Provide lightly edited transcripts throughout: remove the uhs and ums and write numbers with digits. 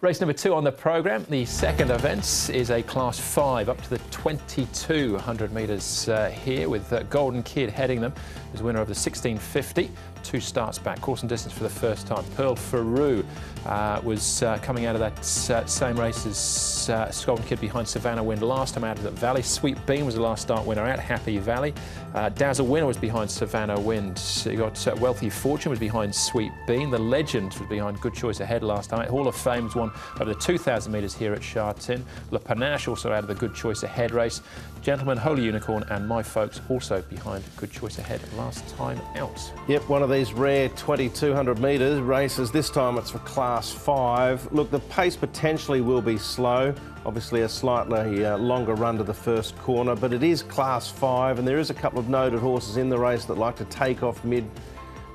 Race number 2 on the programme. The second event is a Class 5 up to the 2200 metres here, with Golden Kid heading them as winner of the 1650. 2 starts back, course and distance for the first time. Pearl Faru was coming out of that same race as Golden Kid behind Savannah Wind last time out of that Valley. Sweet Bean was the last start winner at Happy Valley. Dazzle Winner was behind Savannah Wind. You got Wealthy Fortune was behind Sweet Bean. The Legend was behind Good Choice Ahead last time. Hall of Fame was won over the 2,000 metres here at Sha Tin. Le Panache also out of the Good Choice Ahead race. Gentleman, Holy Unicorn and My Folks also behind Good Choice Ahead last time out. Yep, one of these rare 2200 metres races. This time it's for Class 5. Look, the pace potentially will be slow. Obviously a slightly longer run to the first corner, but it is Class 5 and there is a couple of noted horses in the race that like to take off mid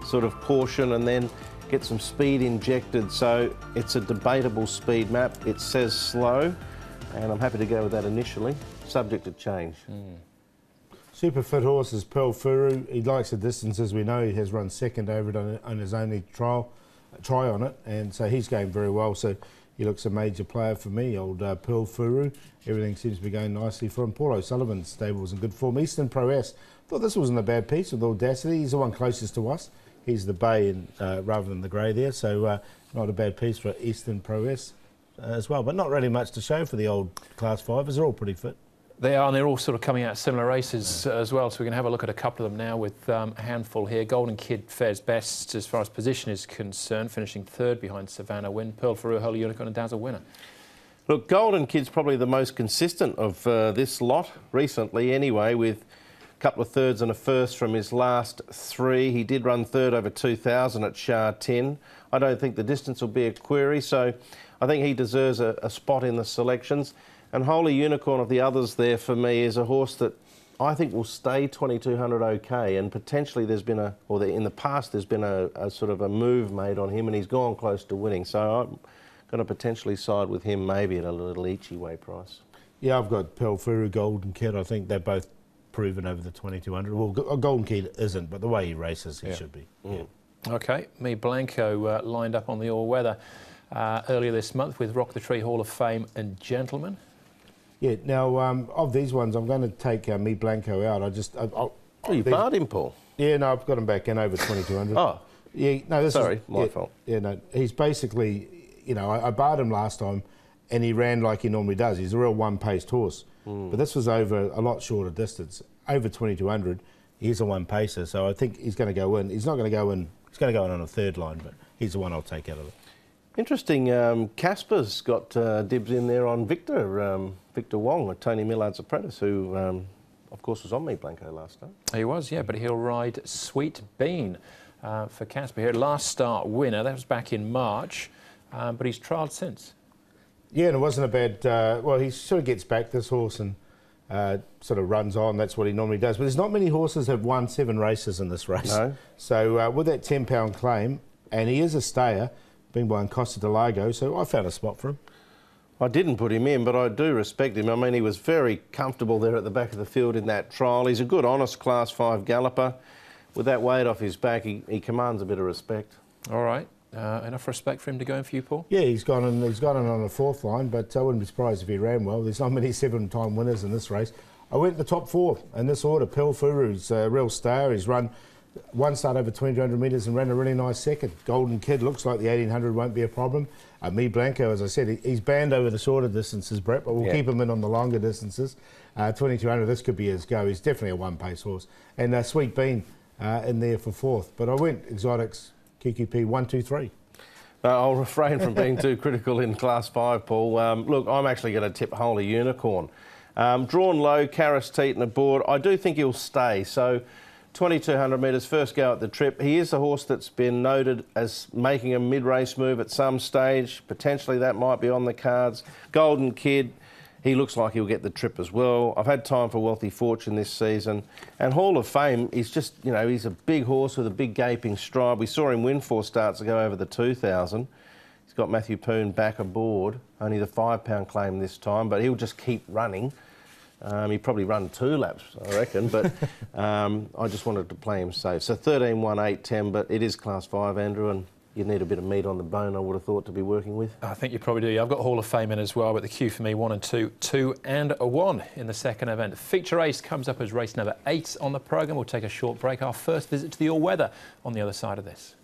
sort of portion and then get some speed injected. So it's a debatable speed map. It says slow and I'm happy to go with that initially, subject to change. Super fit horse is Pearl Furu. He likes the distance, as we know. He has run second over it on his only try on it, and so he's going very well. So he looks a major player for me, old Pearl Furu. Everything seems to be going nicely for him. Paul O'Sullivan's stable's in good form. Eastern Prowess, thought this wasn't a bad piece with Audacity. He's the one closest to us. He's the bay rather than the grey there, so not a bad piece for Eastern Prowess as well. But not really much to show for the old Class 5s. They're all pretty fit. They are, and they're all sort of coming out similar races as well, so we can have a look at a couple of them now with a handful here. Golden Kid fares best as far as position is concerned, finishing third behind Savannah Wind, Pearl Faru, Holy Unicorn and Dazzle Winner. Look, Golden Kid's probably the most consistent of this lot, recently anyway, with a couple of thirds and a first from his last 3. He did run third over 2,000 at Sha Tin. I don't think the distance will be a query, so I think he deserves a spot in the selections. And Holy Unicorn of the others there for me is a horse that I think will stay 2200 okay, and potentially there's been in the past there's been a sort of a move made on him and he's gone close to winning. So I'm going to potentially side with him maybe at a little eachy way price. Yeah, I've got Pearl Furu, Golden Kid. I think they're both proven over the 2200. Well, Golden Kid isn't, but the way he races, he should be. Yeah. Okay, Me Blanco lined up on the all-weather earlier this month with Rock the Tree Hall of Fame and Gentleman. Yeah, now, of these ones, I'm going to take Me Blanco out. Oh, you barred him, Paul? Yeah, no, I've got him back in over 2200. Oh. Yeah, no, Sorry, my fault. Yeah, no, he's basically, you know, I barred him last time and he ran like he normally does. He's a real one-paced horse. But this was over a lot shorter distance. Over 2200, he's a one-pacer, so I think he's going to go in. He's not going to go in, he's going to go in on a third line, but he's the one I'll take out of it. Interesting, Casper's got dibs in there on Victor Wong, Tony Millard's apprentice, who, of course, was on Me Blanco last time. He was, yeah, but he'll ride Sweet Bean for Casper here. Last start winner, that was back in March, but he's trialled since. Yeah, and it wasn't a bad... well, he sort of gets back, this horse, and sort of runs on. That's what he normally does. But there's not many horses that have won 7 races in this race. No. So with that £10 claim, and he is a stayer, being by Costa de Lago, so I found a spot for him. I didn't put him in, but I do respect him. I mean, he was very comfortable there at the back of the field in that trial. He's a good, honest Class 5 galloper. With that weight off his back, he commands a bit of respect. All right. Enough respect for him to go in for you, Paul? Yeah, he's gone in on the 4th line, but I wouldn't be surprised if he ran well. There's not many 7-time winners in this race. I went the top 4 in this order. Pearl Furu's a real star. He's run one start over 2200 metres and ran a really nice second. Golden Kid looks like the 1800 won't be a problem. Me Blanco, as I said, he's banned over the shorter distances, Brett, but we'll keep him in on the longer distances. 2200, this could be his go. He's definitely a one-pace horse. And Sweet Bean in there for 4th. But I went exotics, QQP 1, 2, 3. I'll refrain from being too critical in Class 5, Paul. Look, I'm actually going to tip Holy Unicorn. Drawn low, Karis Teton aboard. I do think he'll stay. So 2200 metres, first go at the trip. He is a horse that's been noted as making a mid-race move at some stage. Potentially that might be on the cards. Golden Kid, he looks like he'll get the trip as well. I've had time for Wealthy Fortune this season. And Hall of Fame, he's just, you know, he's a big horse with a big gaping stride. We saw him win 4 starts ago over the 2000. He's got Matthew Poon back aboard, only the £5 claim this time, but he'll just keep running. He probably run 2 laps, I reckon, but I just wanted to play him safe. So 13, 1, 8, 10, but it is Class 5, Andrew, and you need a bit of meat on the bone, I would have thought, to be working with. I think you probably do. I've got Hall of Fame in as well, but the queue for me, 1 and 2, 2 and a 1 in the second event. Feature race comes up as race number 8 on the programme. We'll take a short break. Our first visit to the all-weather on the other side of this.